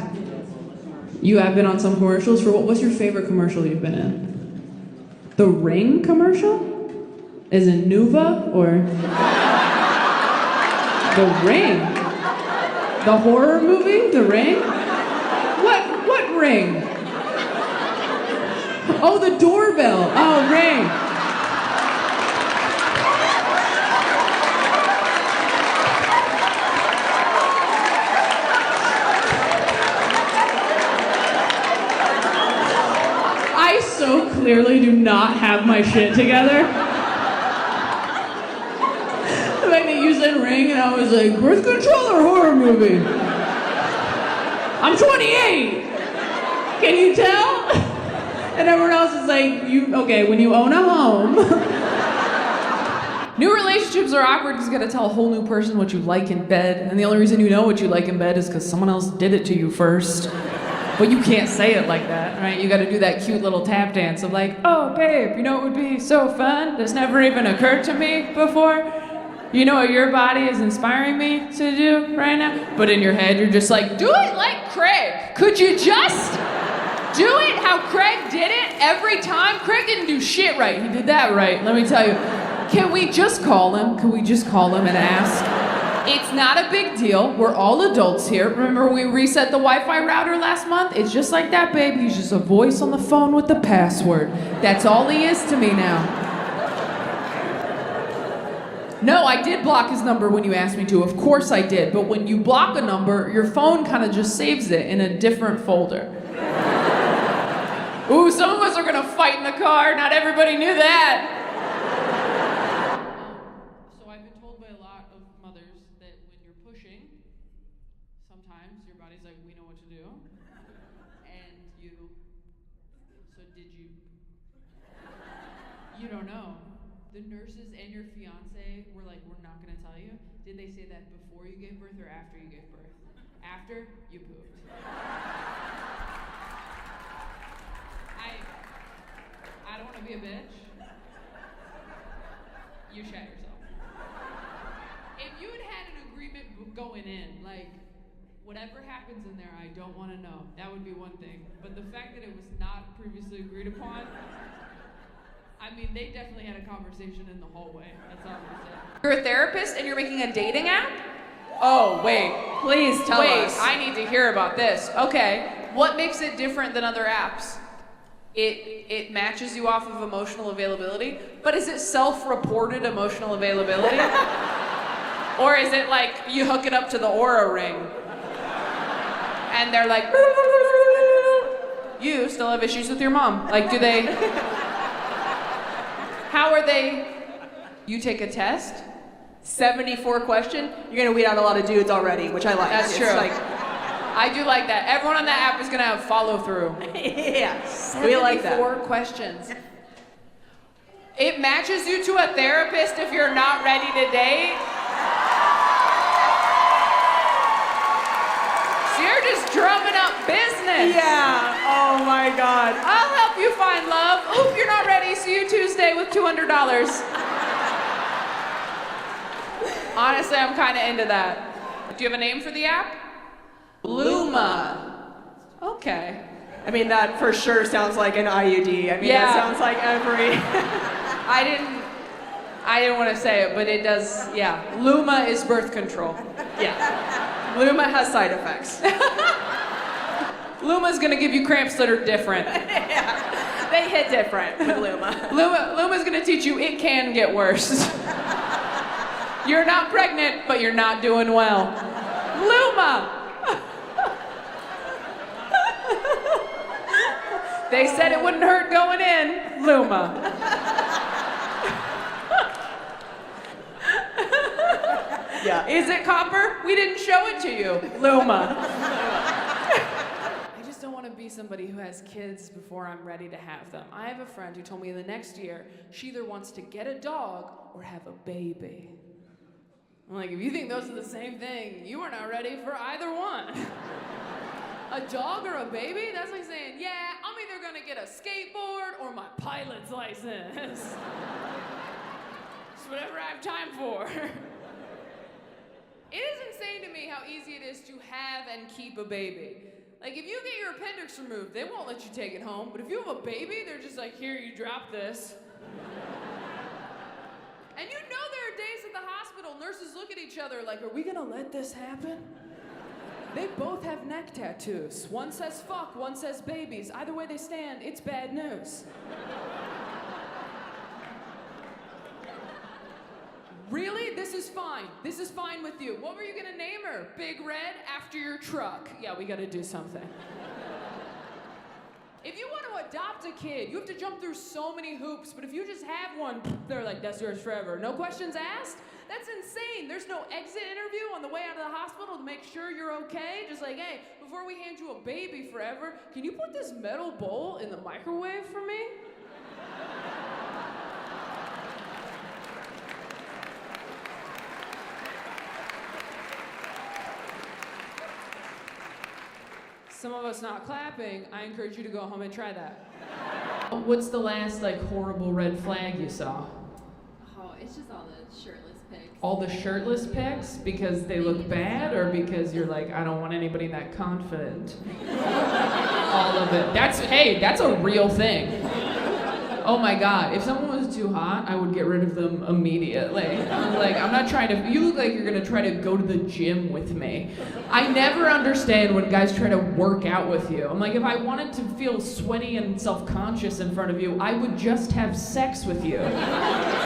You have been on some commercials. What's your favorite commercial you've been in? The Ring commercial? Is it Nuva or The Ring? The horror movie, The Ring? What ring? Oh, the doorbell. Oh, Ring. I so clearly do not have my shit together. The fact that you said Ring thing, and I was like, birth control or horror movie? I'm 28. Can you tell? And everyone else is like, okay, when you own a home. New relationships are awkward because you gotta tell a whole new person what you like in bed, and the only reason you know what you like in bed is because someone else did it to you first. But you can't say it like that, right? You gotta do that cute little tap dance of like, oh babe, you know what would be so fun? That's never even occurred to me before. You know what your body is inspiring me to do right now? But in your head, you're just like, do it like Craig. Could you just do it how Craig did it every time? Craig didn't do shit right. He did that right, let me tell you. Can we just call him? Can we just call him and ask? It's not a big deal. We're all adults here. Remember when we reset the Wi-Fi router last month? It's just like that, babe. He's just a voice on the phone with the password. That's all he is to me now. No, I did block his number when you asked me to. Of course I did. But when you block a number, your phone kind of just saves it in a different folder. Ooh, some of us are gonna fight in the car. Not everybody knew that. So I've been told by a lot of mothers that when you're pushing, sometimes your body's like, we know what to do. And so did you? You don't know. The nurses and your fiance were like, we're not gonna tell you. Did they say that before you gave birth or after you gave birth? After, you pooped. I don't wanna be a bitch. You shat yourself. If you had had an agreement going in, like, whatever happens in there, I don't wanna know. That would be one thing. But the fact that it was not previously agreed upon, I mean, they definitely had a conversation in the hallway. That's all I'm gonna say. You're a therapist and you're making a dating app? Oh, wait. Please tell us. Wait, I need to hear about this. Okay. What makes it different than other apps? It matches you off of emotional availability, but is it self-reported emotional availability? Or is it like you hook it up to the Aura ring and they're like, you still have issues with your mom? Like, do they? How are they? You take a test? 74 question? You're gonna weed out a lot of dudes already, which I like. That's true. I do like that. Everyone on that app is gonna have follow through. Yeah, we like that. 74 questions. It matches you to a therapist if you're not ready to date. So you're just drumming up business. Yeah, oh my God. I'll help you find love. Oop, you're not ready. See you Tuesday with $200. Honestly, I'm kind of into that. Do you have a name for the app? Luma. Okay. I mean, that for sure sounds like an IUD. I mean, Yeah. that sounds like every... I didn't want to say it, but it does, yeah. Luma is birth control. Yeah. Luma has side effects. Luma's gonna give you cramps that are different. Yeah. They hit different with Luma. Luma's gonna teach you it can get worse. You're not pregnant, but you're not doing well. Luma! They said it wouldn't hurt going in. Luma. Yeah. Is it copper? We didn't show it to you. Luma. I just don't want to be somebody who has kids before I'm ready to have them. I have a friend who told me the next year she either wants to get a dog or have a baby. I'm like, if you think those are the same thing, you are not ready for either one. A dog or a baby? That's like saying, yeah, I'm either gonna get a skateboard or my pilot's license. It's whatever I have time for. It is insane to me how easy it is to have and keep a baby. Like, if you get your appendix removed, they won't let you take it home. But if you have a baby, they're just like, here, you drop this. And you know there are days at the hospital, nurses look at each other like, are we gonna let this happen? They both have neck tattoos. One says fuck, one says babies. Either way they stand, it's bad news. Really? This is fine. This is fine with you. What were you gonna name her? Big Red after your truck. Yeah, we gotta do something. If you want to adopt a kid, you have to jump through so many hoops, but if you just have one, they're like, that's yours forever. No questions asked? That's insane. There's no exit interview on the way out of the hospital to make sure you're okay. Just like, hey, before we hand you a baby forever, can you put this metal bowl in the microwave for me? Some of us not clapping. I encourage you to go home and try that. What's the last like horrible red flag you saw? Oh, it's just all the shirtless pics. All the shirtless pics because they look bad, or because you're like, I don't want anybody that confident? All of it. That's a real thing. Oh my God, if someone was too hot, I would get rid of them immediately. I'm not trying to, you look like you're gonna try to go to the gym with me. I never understand when guys try to work out with you. I'm like, if I wanted to feel sweaty and self-conscious in front of you, I would just have sex with you.